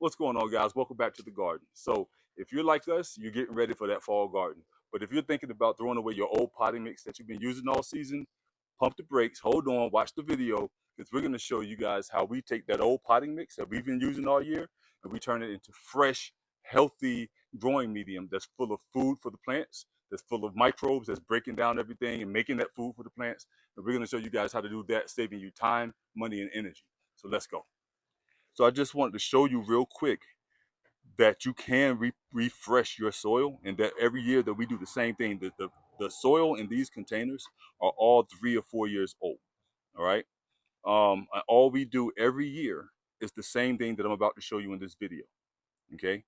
What's going on, guys? Welcome back to the garden. So if you're like us, you're getting ready for that fall garden. But if you're thinking about throwing away your old potting mix that you've been using all season, pump the brakes, hold on, watch the video, because we're going to show you guys how we take that old potting mix that we've been using all year and we turn it into fresh, healthy growing medium that's full of food for the plants, that's full of microbes, that's breaking down everything and making that food for the plants. And we're going to show you guys how to do that, saving you time, money, and energy. So let's go. So I just wanted to show you real quick that you can refresh your soil, and that every year that we do the same thing. The soil in these containers are all 3 or 4 years old. All right. All we do every year is the same thing that I'm about to show you in this video. Okay.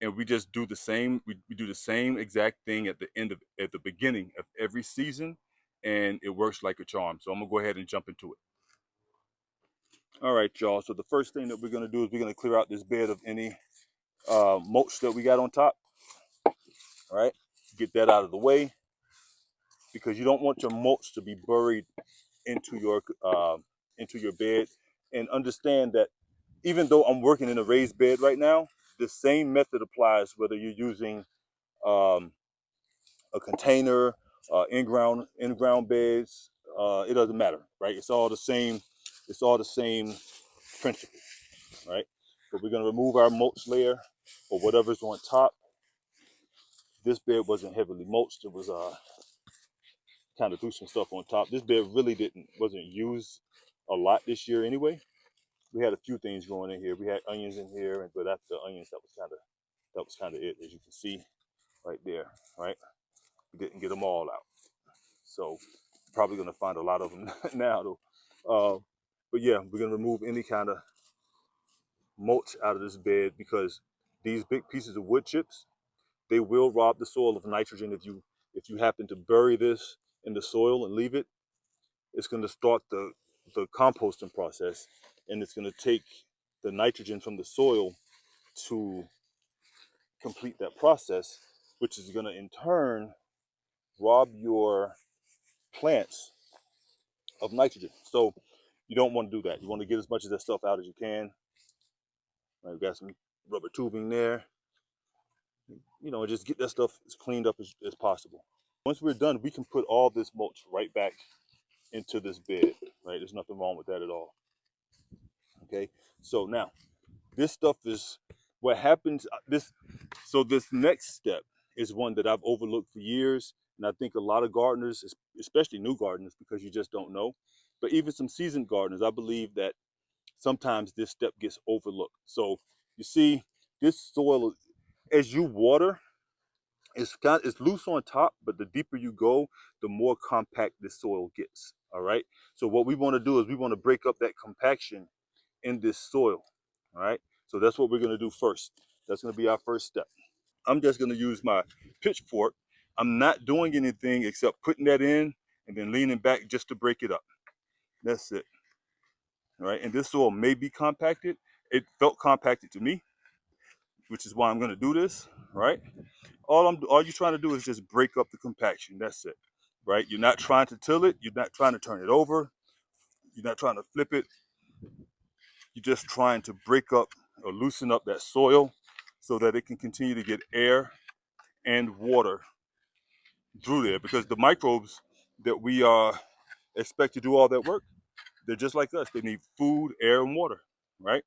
And we just do the same. We do the same exact thing at the beginning of every season, and it works like a charm. So I'm gonna go ahead and jump into it. All right, y'all. So the first thing that we're gonna do is we're gonna clear out this bed of any mulch that we got on top. All right, get that out of the way, because you don't want your mulch to be buried into your bed. And understand that even though I'm working in a raised bed right now, the same method applies whether you're using um, a container, in ground beds. It doesn't matter, right? It's all the same. It's all the same principle, right? But we're gonna remove our mulch layer or whatever's on top. This bed wasn't heavily mulched. It was kind of threw some stuff on top. This bed really wasn't used a lot this year anyway. We had a few things growing in here. We had onions in here, but after the onions, that was kind of it, as you can see right there. Right, we didn't get them all out, so probably gonna find a lot of them now though. But yeah, we're gonna remove any kind of mulch out of this bed, because these big pieces of wood chips, they will rob the soil of nitrogen if you happen to bury this in the soil and leave it. It's going to start the composting process, and it's going to take the nitrogen from the soil to complete that process, which is going to in turn rob your plants of nitrogen. So you don't want to do that. You want to get as much of that stuff out as you can. I've got some rubber tubing there, and just get that stuff as cleaned up as possible. Once we're done, we can put all this mulch right back into this bed, right? There's nothing wrong with that at all. Okay, so now this stuff is what happens. This next step is one that I've overlooked for years, and I think a lot of gardeners, especially new gardeners, because you just don't know, but even some seasoned gardeners, I believe that sometimes this step gets overlooked. So you see, this soil, as you water, it's loose on top, but the deeper you go, the more compact this soil gets. All right. So what we want to do is we want to break up that compaction in this soil. All right. So that's what we're going to do first. That's going to be our first step. I'm just going to use my pitchfork. I'm not doing anything except putting that in and then leaning back just to break it up. That's it. All right. And this soil may be compacted. It felt compacted to me, which is why I'm going to do this. Right. All you're trying to do is just break up the compaction. That's it. Right. You're not trying to till it. You're not trying to turn it over. You're not trying to flip it. You're just trying to break up or loosen up that soil so that it can continue to get air and water through there, because the microbes that we expect to do all that work, they're just like us. They need food, air, and water, right?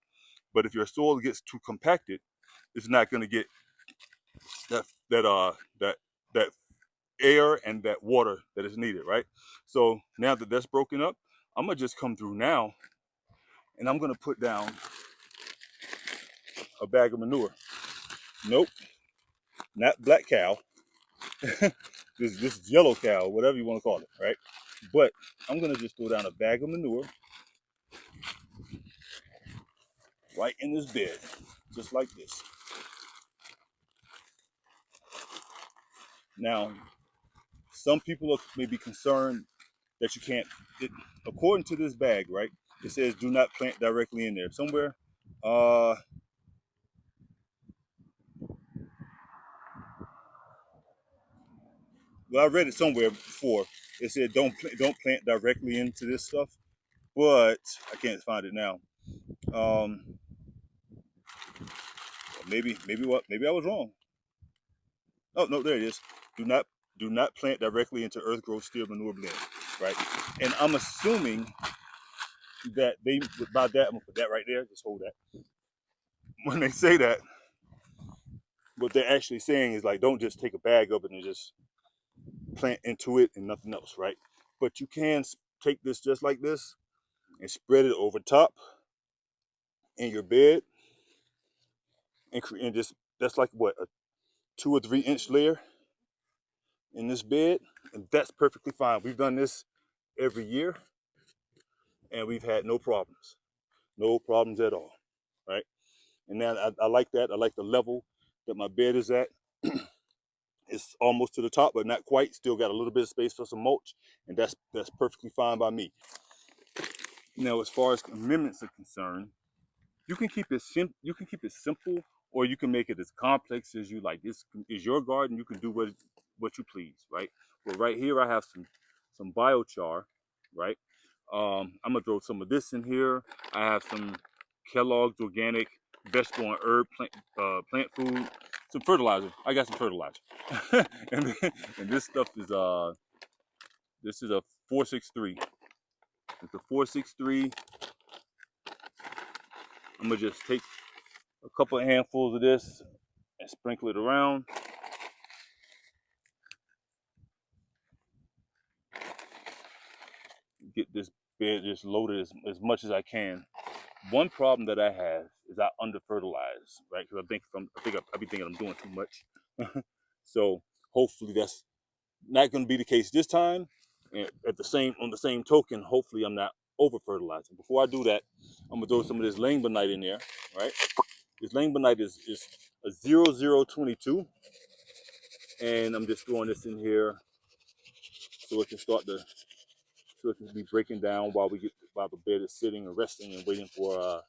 But if your soil gets too compacted, it's not going to get that air and that water that is needed, right? So now that that's broken up, I'm gonna just come through now, and I'm gonna put down a bag of manure. Nope, not black cow. this yellow cow, whatever you want to call it, right? But I'm gonna just throw down a bag of manure right in this bed, just like this. Now, some people may be concerned that you can't. According to this bag, right? It says do not plant directly in there. Somewhere, well, I read it somewhere before. It said don't plant directly into this stuff, but I can't find it now. maybe I was wrong. Oh no, there it is. Do not plant directly into earth growth steel manure blend, right? And I'm assuming that they by that I'm gonna put that right there. Just hold that. When they say that, what they're actually saying is like, don't just take a bag of it and just plant into it and nothing else, right? But you can take this just like this and spread it over top in your bed, and just that's like what, a 2 or 3 inch layer in this bed, and that's perfectly fine. We've done this every year, and we've had no problems at all, right? And then I like that. I like the level that my bed is at. It's almost to the top, but not quite. Still got a little bit of space for some mulch, and that's perfectly fine by me. Now, as far as amendments are concerned, you can keep it simple, or you can make it as complex as you like. This is your garden. You can do what you please, right? But right here, I have some biochar, right? I'm gonna throw some of this in here. I have some Kellogg's organic vegetable and herb plant food, some fertilizer. I got some fertilizer, and, and this stuff is this is a 463. It's a 463. I'm gonna just take a couple of handfuls of this and sprinkle it around. Get this bed just loaded as much as I can. One problem that I have is I under fertilize, right? Because I be thinking I'm doing too much. So hopefully that's not going to be the case this time. And on the same token, hopefully I'm not over fertilizing. Before I do that, I'm gonna throw some of this langbonite in there, right? This langbonite is a 0022, and I'm just throwing this in here so it can be breaking down while the bed is sitting and resting and waiting for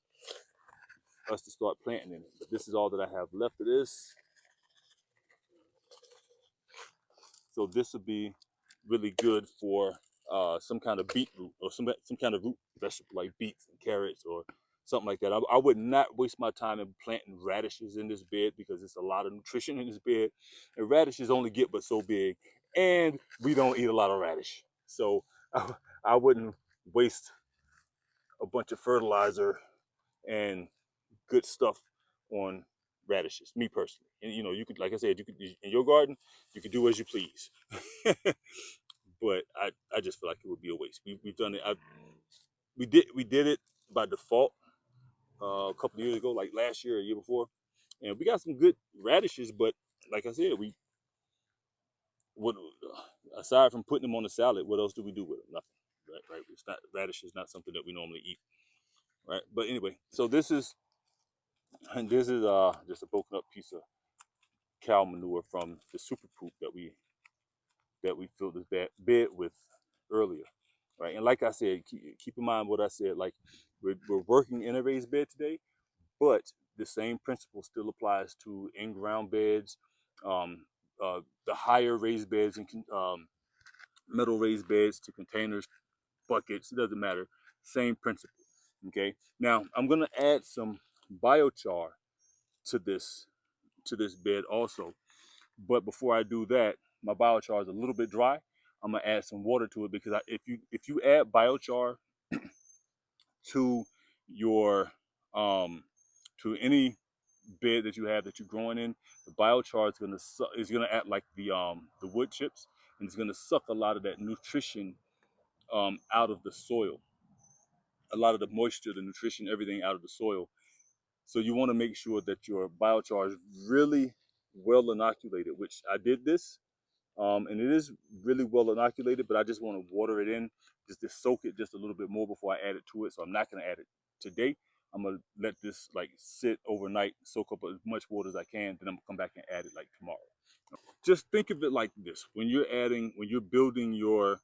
us to start planting in it. But this is all that I have left of this. So this would be really good for some kind of beetroot or some kind of root vegetable like beets and carrots or something like that. I would not waste my time in planting radishes in this bed because it's a lot of nutrition in this bed, and radishes only get but so big, and we don't eat a lot of radish. So I wouldn't waste a bunch of fertilizer and good stuff on radishes, me personally. And you could, like I said, you could in your garden, you could do as you please. But I just feel like it would be a waste. We've done it. We did it by default a couple of years ago, like last year or year before, and we got some good radishes. But like I said, we what aside from putting them on the salad, what else do we do with them? Nothing. Right. It's not radish is not something that we normally eat. Right. But anyway, so this is just a broken up piece of cow manure from the super poop that we filled this bed with earlier, right? And like I said, keep in mind what I said. Like we're working in a raised bed today, but the same principle still applies to in-ground beds, um, the higher raised beds and middle raised beds to containers, buckets. It doesn't matter. Same principle. Okay. Now I'm gonna add some biochar to this bed also. But before I do that, my biochar is a little bit dry. I'm gonna add some water to it because if you add biochar to your to any bed that you have that you're growing in, the biochar is gonna act like the wood chips, and it's gonna suck a lot of that nutrition out of the soil, a lot of the moisture, the nutrition, everything out of the soil. So you want to make sure that your biochar is really well inoculated, which I did this. And it is really well inoculated, but I just want to water it in, just to soak it just a little bit more before I add it to it. So I'm not going to add it today. I'm going to let this like sit overnight, soak up as much water as I can. Then I'm going to come back and add it like tomorrow. Just think of it like this: when you're building your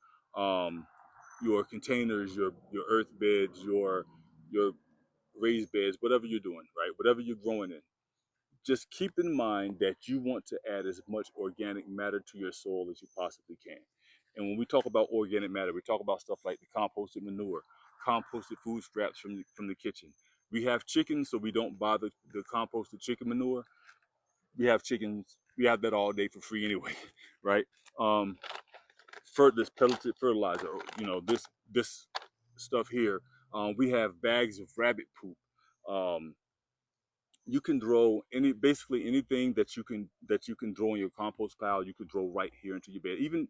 containers, your earth beds, your raised beds, whatever you're doing, right? Whatever you're growing in, just keep in mind that you want to add as much organic matter to your soil as you possibly can. And when we talk about organic matter, we talk about stuff like the composted manure, composted food scraps from the kitchen. We have chickens, so we don't buy the composted chicken manure. We have chickens. We have that all day for free anyway, right? Um, for this pelleted fertilizer, this stuff here. We have bags of rabbit poop. Um, you can throw basically anything that you can throw in your compost pile. You can throw right here into your bed. Even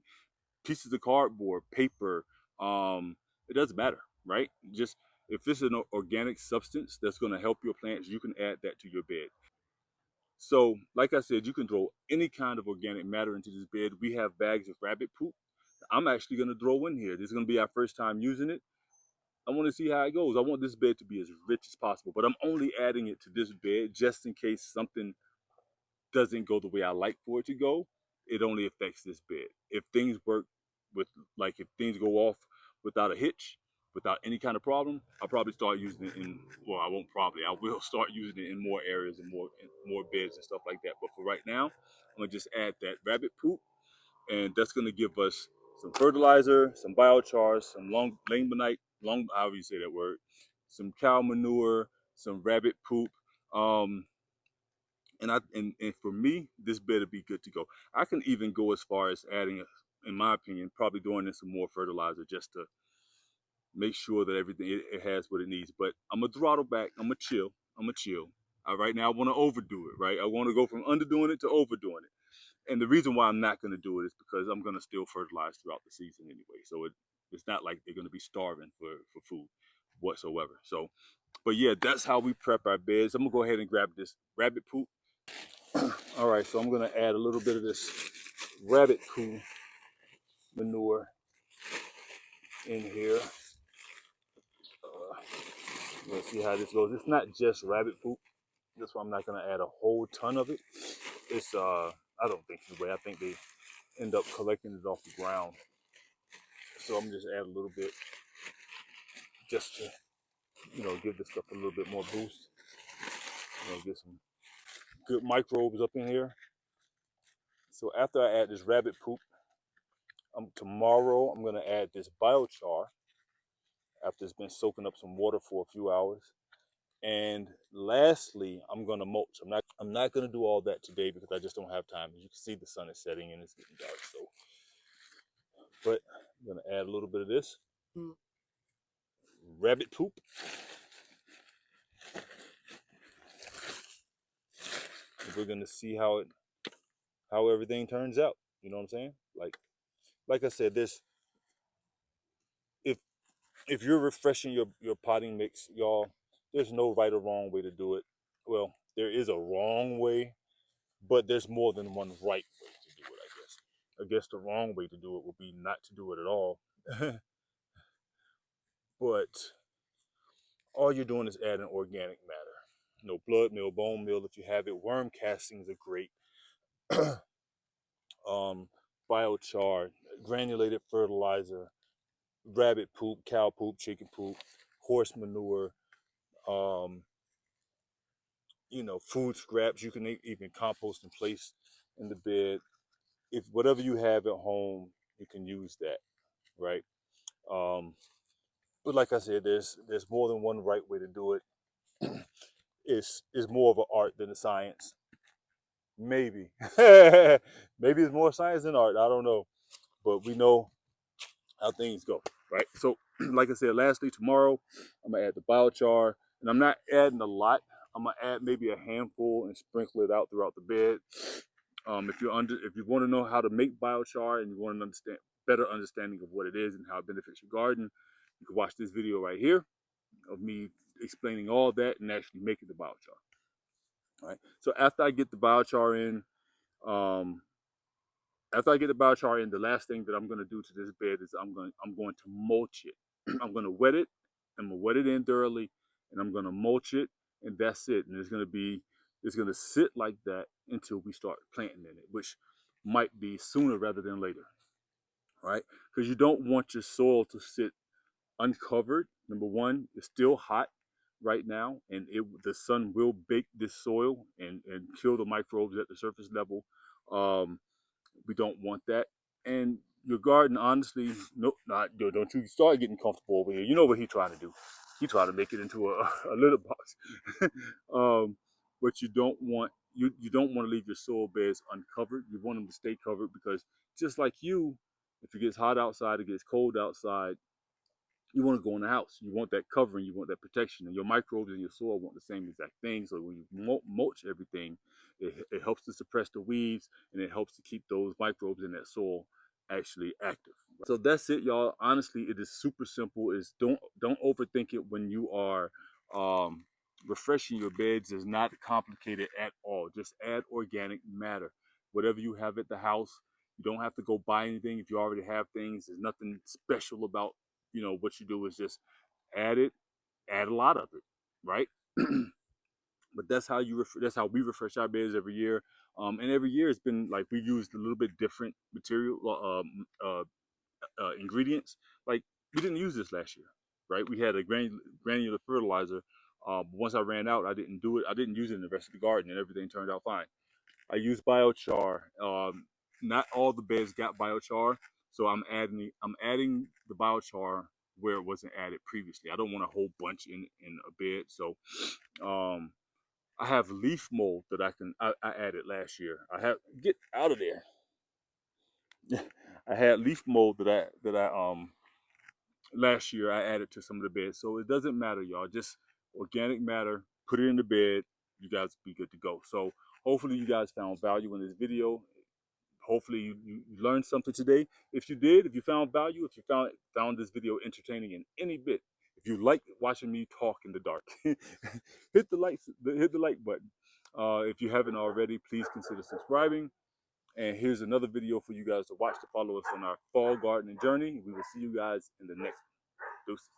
pieces of cardboard, paper. It doesn't matter, right? Just if this is an organic substance that's going to help your plants, you can add that to your bed. So, like I said, you can throw any kind of organic matter into this bed. We have bags of rabbit poop. I'm actually going to throw in here. This is going to be our first time using it. I want to see how it goes. I want this bed to be as rich as possible, but I'm only adding it to this bed just in case something doesn't go the way I like for it to go. It only affects this bed. If things work with, like, if things go off without a hitch, without any kind of problem, I'll probably start using it in, well, I won't probably, I will start using it in more areas and more beds and stuff like that. But for right now, I'm gonna just add that rabbit poop, and that's gonna give us some fertilizer, some biochar, some however you say that word, some cow manure, some rabbit poop. Um, and for me, this better be good to go. I can even go as far as adding, in my opinion, probably throwing in some more fertilizer just to make sure that everything it has what it needs. But I'm gonna throttle back. I'm gonna chill. Right now, I want to overdo it. Right, I want to go from underdoing it to overdoing it. And the reason why I'm not gonna do it is because I'm gonna still fertilize throughout the season anyway. So it's not like they're gonna be starving for food whatsoever. So, but yeah, that's how we prep our beds. I'm gonna go ahead and grab this rabbit poop. All right, so I'm gonna add a little bit of this rabbit poo manure in here. Let's see how this goes. It's not just rabbit poop. That's why I'm not gonna add a whole ton of it. It's I don't think anyway. I think they end up collecting it off the ground. So I'm just add a little bit just to give this stuff a little bit more boost. Get some good microbes up in here. So after I add this rabbit poop, tomorrow I'm gonna add this biochar after it's been soaking up some water for a few hours. And lastly, I'm gonna mulch. I'm not gonna do all that today because I just don't have time. As you can see, the sun is setting and it's getting dark. So, but I'm gonna add a little bit of this rabbit poop. And we're gonna see how everything turns out. You know what I'm saying? Like I said, if you're refreshing your potting mix, y'all, there's no right or wrong way to do it. Well, there is a wrong way, but there's more than one right way to do it, I guess. I guess the wrong way to do it would be not to do it at all. But all you're doing is adding organic matter. No blood meal, bone meal if you have it. Worm castings are great. Biochar, granulated fertilizer, rabbit poop, cow poop, chicken poop, horse manure, um, food scraps. You can even compost and place in the bed. If whatever you have at home, you can use that, right? Um, but like I said, there's more than one right way to do it. It's more of an art than a science. Maybe, maybe it's more science than art. I don't know, but we know how things go, right? So, like I said, lastly, tomorrow I'm gonna add the biochar, and I'm not adding a lot. I'm gonna add maybe a handful and sprinkle it out throughout the bed. If you want to know how to make biochar and you want an better understanding of what it is and how it benefits your garden, you can watch this video right here of me explaining all that and actually making the biochar. All right. So after I get the biochar in, um, the last thing that I'm going to do to this bed is I'm going to mulch it. I'm going to wet it. I'm going to wet it in thoroughly, and I'm going to mulch it, and that's it. And it's going to sit like that until we start planting in it, which might be sooner rather than later, right? Because you don't want your soil to sit uncovered. Number one, it's still hot right now, and the sun will bake this soil and kill the microbes at the surface level. We don't want that. And your garden, honestly, no, not don't you start getting comfortable over here. You know what he's trying to do. He tried to make it into a litter box. But you don't want to leave your soil beds uncovered. You want them to stay covered because just like you, if it gets hot outside, it gets cold outside, you want to go in the house. You want that covering, you want that protection, and your microbes in your soil want the same exact thing. So when you mulch everything, it helps to suppress the weeds and it helps to keep those microbes in that soil actually active. So that's it, y'all. Honestly, it is super simple. Is don't overthink it when you are um, refreshing your beds. It's not complicated at all. Just add organic matter. Whatever you have at the house, you don't have to go buy anything if you already have things. There's nothing special about what you do is just add it, add a lot of it, right? But that's how that's how we refresh our beds every year. And every year it's been like we used a little bit different material, ingredients. Like we didn't use this last year, right? We had a granular fertilizer. But once I ran out, I didn't do it. I didn't use it in the rest of the garden, and everything turned out fine. I use biochar. Not all the beds got biochar, so I'm adding the biochar where it wasn't added previously. I don't want a whole bunch in a bed, so um, I have leaf mold that I added last year. I have get out of there. I had leaf mold that I last year I added to some of the beds, so it doesn't matter, y'all. Just organic matter. Put it in the bed. You guys be good to go. So hopefully you guys found value in this video. Hopefully you learned something today. If you did, if you found value, if you found this video entertaining in any bit, if you like watching me talk in the dark, hit the like button. If you haven't already, please consider subscribing. And here's another video for you guys to watch to follow us on our fall gardening journey. We will see you guys in the next one. Deuces.